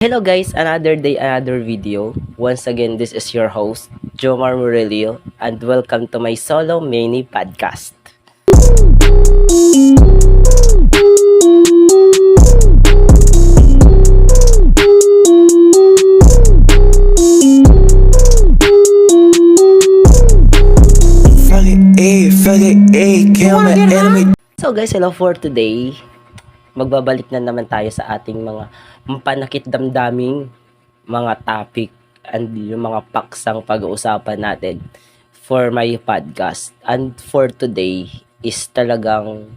Hello guys, another day, another video. Once again, this is your host, Jomar Murillo, and welcome to my solo mini podcast. So guys, hello for today. Magbabalik na naman tayo sa ating mga panakit damdaming mga topic and yung mga paksang pag-uusapan natin for my podcast. And for today is talagang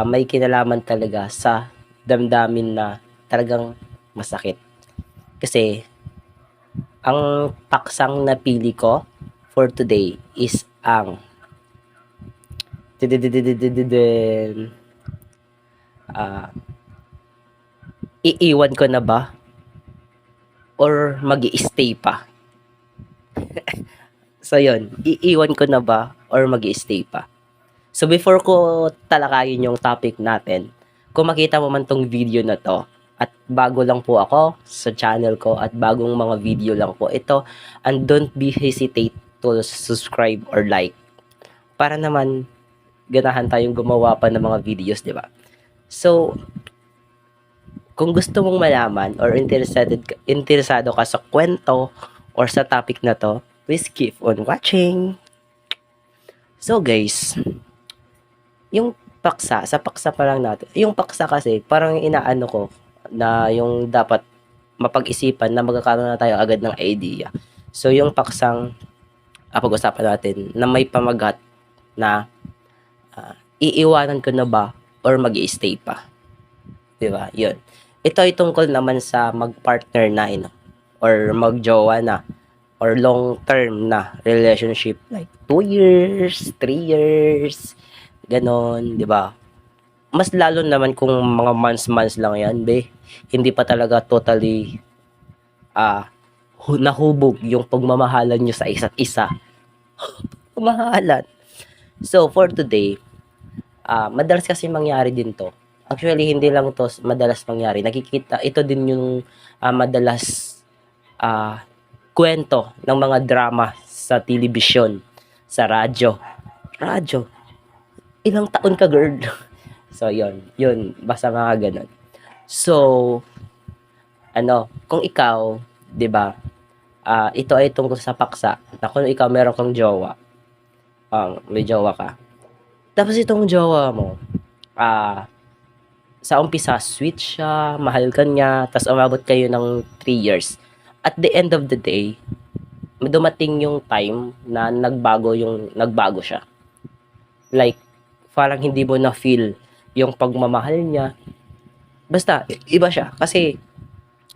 may kinalaman talaga sa damdamin na talagang masakit. Kasi ang paksang napili ko for today is ang iiwan ko na ba or magi-stay pa? So yun, iiwan ko na ba or magi-stay pa? So before ko talakayin yung topic natin, kung makita mo man tong video na to at bago lang po ako sa channel ko at bagong mga video lang po ito, and don't be hesitate to subscribe or like para naman ganahan tayong gumawa pa ng mga videos, di ba? So, kung gusto mong malaman or interesado ka sa kwento or sa topic na to, please keep on watching. So guys, yung sa paksa pa lang natin. Yung paksa kasi, parang inaano ko na yung dapat mapag-isipan na magkakaroon na tayo agad ng idea. So yung paksang pag-usapan natin na may pamagat na iiwanan ko na ba or mag-i-stay pa. Diba? Yun. Ito ay tungkol naman sa mag-partner na or mag-jowa na or long-term na relationship like 2 years, 3 years, ganon, diba? Mas lalo naman kung mga months lang yan, be. Hindi pa talaga totally nahubog yung pagmamahalan nyo sa isa't isa. Pagmamahalan. So, for today, madalas kasi mangyari din to. Actually, hindi lang to madalas mangyari. Nakikita, ito din yung madalas kwento ng mga drama sa telebisyon, sa radyo. Radyo. Ilang taon ka, girl? So, yun. Basta mga ganun. So, kung ikaw, di ba, ito ay tungkol sa paksa, na kung ikaw meron kang jowa, may jowa ka, tapos itong jowa mo, sa umpisa, sweet siya, mahal ka niya, tapos umabot kayo ng 3 years. At the end of the day, dumating yung time na nagbago siya. Like, parang hindi mo na-feel yung pagmamahal niya. Basta, iba siya. Kasi,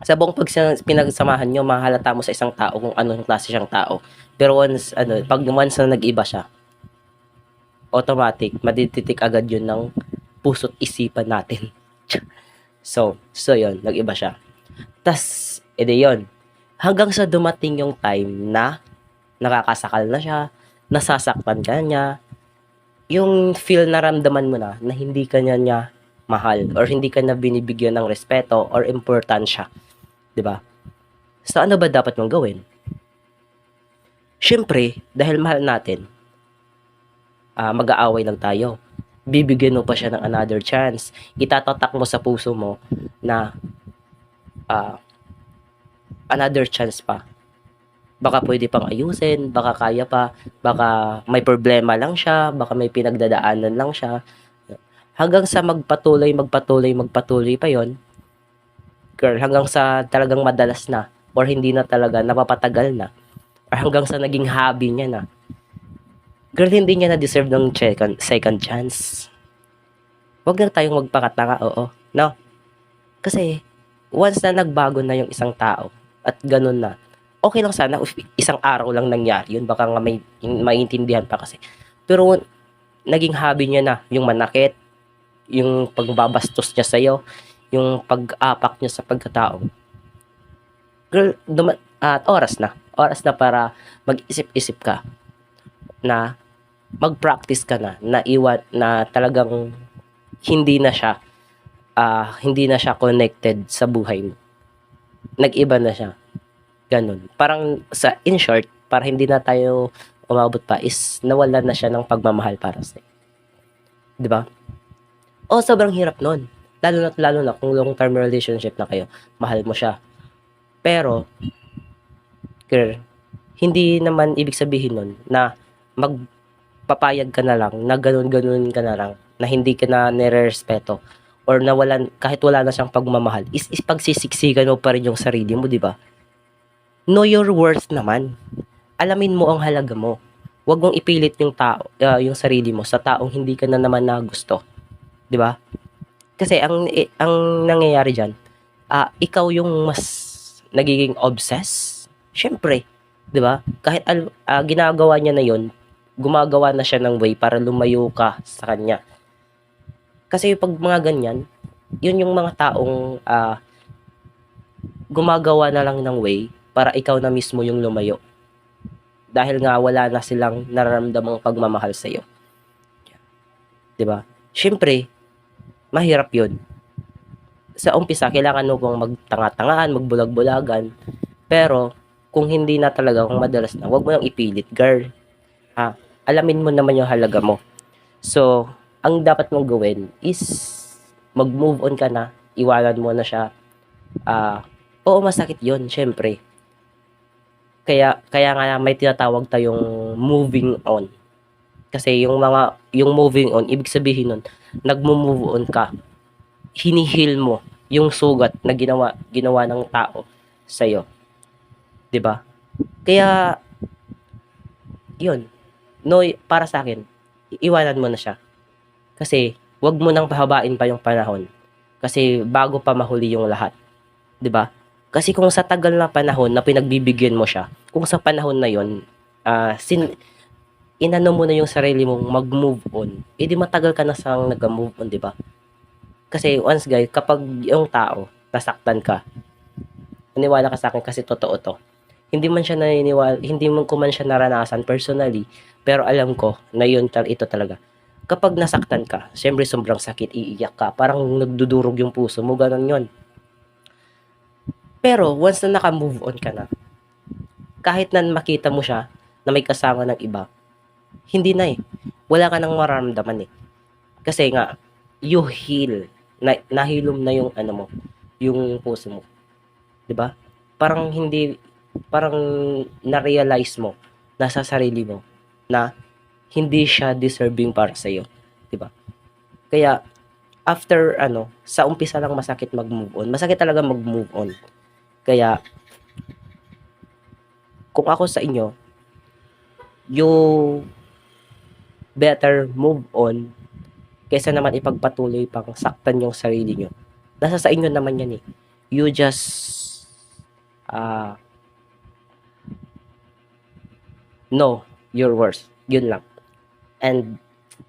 sa buong pinagsamahan nyo, mahalata mo sa isang tao kung anong klase siyang tao. Pero once na nag-iba siya, automatic, madititik agad yun ng puso't isipan natin. So yun, nag-iba siya. Tas, yun. Hanggang sa dumating yung time na nakakasakal na siya, nasasaktan ka niya, yung feel na ramdaman mo na hindi ka niya mahal or hindi ka na binibigyan ng respeto or importansya. Diba? So, ano ba dapat mong gawin? Siyempre, dahil mahal natin, mag-aaway lang tayo. Bibigyan mo pa siya ng another chance. Itatatak mo sa puso mo na another chance pa. Baka pwede pang ayusin, baka kaya pa, baka may problema lang siya, baka may pinagdadaanan lang siya. Hanggang sa magpatuloy pa yon, girl, hanggang sa talagang madalas na or hindi na talaga, napapatagal na or hanggang sa naging hobby niya na. Girl, hindi niya na-deserve ng second chance. Huwag na tayong magpakatanga, oo. No? Kasi, once na nagbago na yung isang tao, at ganun na, okay lang sana, isang araw lang nangyari yun, baka nga may maintindihan pa kasi. Pero, naging hobby niya na, yung manakit, yung pagbabastos niya sa'yo, yung pag-apak niya sa pagkatao. Girl, oras na para mag-isip-isip ka na mag-practice ka na iwan na talagang hindi na siya connected sa buhay mo. nag-iba na siya. Ganun. Parang in short, para hindi na tayo umabot pa is nawala na siya ng pagmamahal para sa'yo. 'Di ba? Sobrang hirap nun. Lalo na kung long term relationship na kayo. Mahal mo siya. Pero, girl, hindi naman ibig sabihin nun na magpapayag ka na lang, na ganun-ganun ka na lang, na hindi ka na nire-respeto or nawalan, kahit wala na siyang pagmamahal, is pagsisiksikan mo pa rin yung sarili mo, di ba? Know your worth naman. Alamin mo ang halaga mo. Huwag mong ipilit yung tao, yung sarili mo sa taong hindi ka na naman nagusto. Di ba? Kasi ang nangyayari diyan, ikaw yung mas nagiging obsessed. Syempre, 'di ba? Kahit ginagawa niya na 'yon, gumagawa na siya ng way para lumayo ka sa kanya. Kasi pag mga ganyan, 'yun yung mga taong gumagawa na lang ng way para ikaw na mismo yung lumayo. Dahil nga wala na silang nararamdamang pagmamahal sa iyo. 'Di ba? Syempre, mahirap 'yun. Sa umpisa, kailangan mo pong magtanga-tangaan, magbulag-bulagan. Pero, kung hindi na talaga, kung madalas na, huwag mo nang ipilit, girl. Alamin mo naman yung halaga mo. So, ang dapat mong gawin is mag-move on ka na, iwanan mo na siya. Oo, masakit 'yun, syempre. Kaya nga may tinatawag tayong moving on. Kasi yung moving on, ibig sabihin nun, nagmo-move on ka. Hinihil mo yung sugat na ginawa ng tao sa'yo. 'Di ba? Kaya, yun. No, para sa akin, iwanan mo na siya. Kasi, wag mo nang pahabain pa yung panahon. Kasi, bago pa mahuli yung lahat. 'Di ba? Kasi kung sa tagal na panahon na pinagbibigyan mo siya, kung sa panahon na yun, inano mo na yung sarili mong mag-move on, di matagal ka na sang nag-move on, di ba? Kasi once guys, kapag yung tao, nasaktan ka, naniwala ka sa akin kasi totoo to. Hindi mo ko man siya naranasan personally, pero alam ko na ito talaga. Kapag nasaktan ka, syempre sobrang sakit, iiyak ka, parang nagdudurog yung puso mo, ganun yun. Pero once na naka-move on ka na, kahit na makita mo siya na may kasama ng iba, hindi na wala ka nang mararamdaman Kasi nga, you heal. Nahilom na yung mo, yung puso mo. 'Di ba? Parang na-realize mo nasa sarili mo na hindi siya deserving para sa iyo, 'di ba? Kaya after sa umpisa lang masakit mag-move on. Masakit talaga mag-move on. Kaya kung ako sa inyo, you better move on kaysa naman ipagpatuloy pang saktan yung sarili nyo. Nasa sa inyo naman yan You just know your worth. Yun lang. And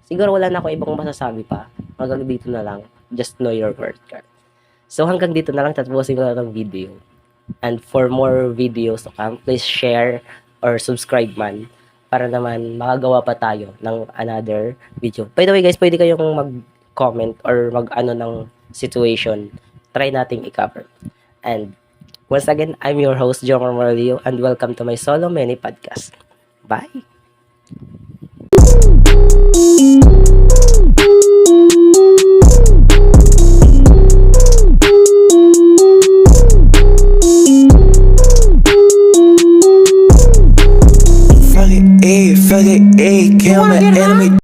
siguro wala na ako ibang masasabi pa. Hanggang dito na lang. Just know your worth. So hanggang dito na lang, tapusin ko na ng video. And for more videos to come, please share or subscribe man para naman makagawa pa tayo ng another video. By the way guys, pwede kayong mag-comment or mag-ano ng situation. Try nating i-cover. And once again, I'm your host, Jomar Moralio, and welcome to my Solo Mini Podcast. Bye! Fuck it, ayy, kill my enemy.